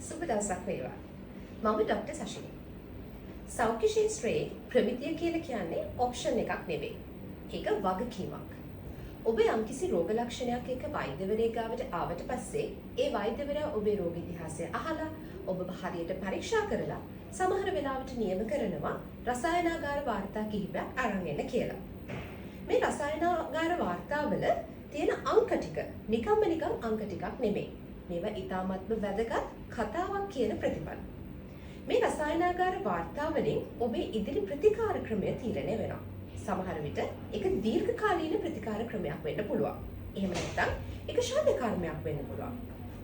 සුබ දවසක් වේවා. මම ඩොක්ටර් සශිනි. සෞඛ්‍ය ශාස්ත්‍රයේ ප්‍රමිතිය කියලා කියන්නේ ඔප්ෂන් එකක් නෙවෙයි. ඒක වගකීමක්. ඔබ යම්කිසි රෝග ලක්ෂණයක් එක්ක වෛද්‍යවරයෙක් ගාවට ආවට පස්සේ ඒ වෛද්‍යවරයා ඔබේ රෝග ඉතිහාසය අහලා ඔබව හරියට පරීක්ෂා කරලා සමහර වෙලාවට නියම කරනවා රසායනාගාර වාර්තා කිහිපයක් අරන් එන්න කියලා. මේ රසායනාගාර වාර්තාවල තියෙන අංක ටික නිකන් අංක ටිකක් නෙමෙයි. මේවා ඉතාමත්ම වැදගත් කතාවක් කියන ප්‍රතිඵල. මේ රසායනාගාර වාර්තාවලින් ඔබේ ඉදිරි ප්‍රතිකාර ක්‍රමය තීරණය වෙනවා. සමහර විට ඒක දීර්ඝකාලීන ප්‍රතිකාර ක්‍රමයක් වෙන්න පුළුවන්. එහෙම නැත්නම් ඒක ශල්‍ය කර්මයක් වෙන්න පුළුවන්.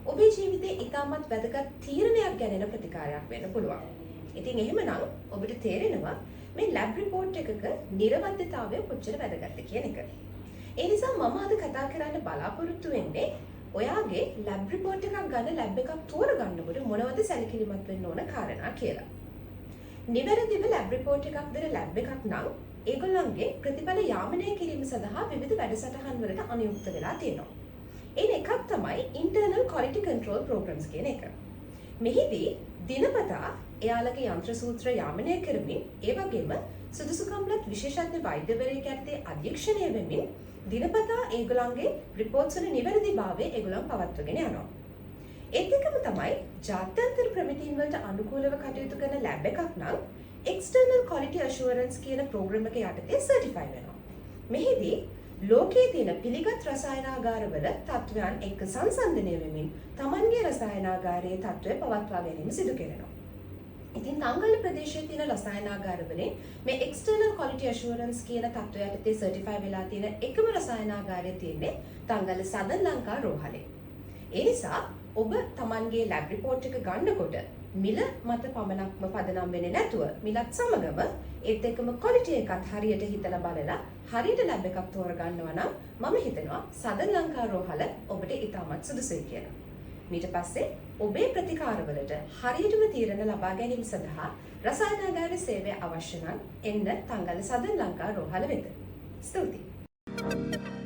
ඔබේ ජීවිතේ ඉතාමත් වැදගත් තීරණයක් ගැනීම ප්‍රතිකාරයක් වෙන්න පුළුවන්. ඉතින් එහෙමනම් ඔබට තේරෙනවා මේ ලැබ් රිපෝට් එකක නිර්වද්‍යතාවය කොච්චර වැදගත්ද කියන එක. ඒ නිසා මම අද කතා කරන්න බලාපොරොත්තු වෙන්නේ ඔයාගේ ලැබ් රිපෝට් එකක් ගන්න ලැබ් එකක් තෝරගන්නකොට මොනවද සැලකිලිමත් වෙන්න ඕන කාරණා කියලා. නිවැරදිව ලැබ් රිපෝට් එකක් දෙන ලැබ් එකක් නම් ඒගොල්ලන්ගේ ප්‍රතිඵල යාමනය කිරීම සඳහා විවිධ වැඩසටහන් වලට අනුයුක්ත වෙලා තියෙනවා. එයින් එකක් තමයි internal quality control programs කියන එක. මෙහිදී දිනපතා එයාලගේ යන්ත්‍ර සූත්‍ර යාමනය කරමින් ඒ වගේම සුදුසුකම්ලත් විශේෂඥ වෛද්‍යවරයෙක් යටතේ අධීක්ෂණය වෙමින් දිනපතා ඒගොල්ලන්ගේ රිපෝට්ස් වල නිවැරදිභාවය ඒගොල්ලන් පවත්වාගෙන යනවා. ඒත් එකම තමයි ජාත්‍යන්තර ප්‍රමිතීන් වලට අනුකූලව කටයුතු කරන ලැබ් එකක් නම් external quality assurance කියන ප්‍රෝග්‍රෑම් එක යටතේ සර්ටිෆයි වෙනවා. මෙහිදී ලෝකයේ තියෙන පිළිගත් රසායනාගාරවල තත්ත්වයන් එක්ක සංසන්දනය වෙමින් Tamanගේ රසායනාගාරයේ තත්ත්වය පවත්වා ගැනීම සිදු කරනවා. ඉතින් තංගල ප්‍රදේශයේ තියෙන රසායනාගාරවලින් මේ external quality assurance කියන තත්ත්වය යටතේ සර්ටිෆයි වෙලා තියෙන එකම රසායනාගාරය තියෙන්නේ තංගල සදන් ලංකා රෝහලේ. ඒ නිසා ඔබ Tamanගේ ලැබ් රිපෝට් එක ගන්නකොට මිල මත පමණක්ම පදනම් වෙන්නේ නැතුව මිලත් සමගම ඒත් එක්කම ක්වොලිටි එකත් හරියට හිතලා බලලා හරියට ලැබ් එකක් තෝරගන්නවා නම් මම හිතනවා සදන් ලංකා රෝහල ඔබට ඉතාමත් සුදුසුයි කියලා. ඊට පස්සේ ඔබේ ප්‍රතිකාරවලට හරියටම තීරණ ලබා ගැනීම සඳහා රසායනාගාර සේවය අවශ්‍ය නම් එන්න තංගල සදන් ලංකා රෝහල වෙත. ස්තුතියි.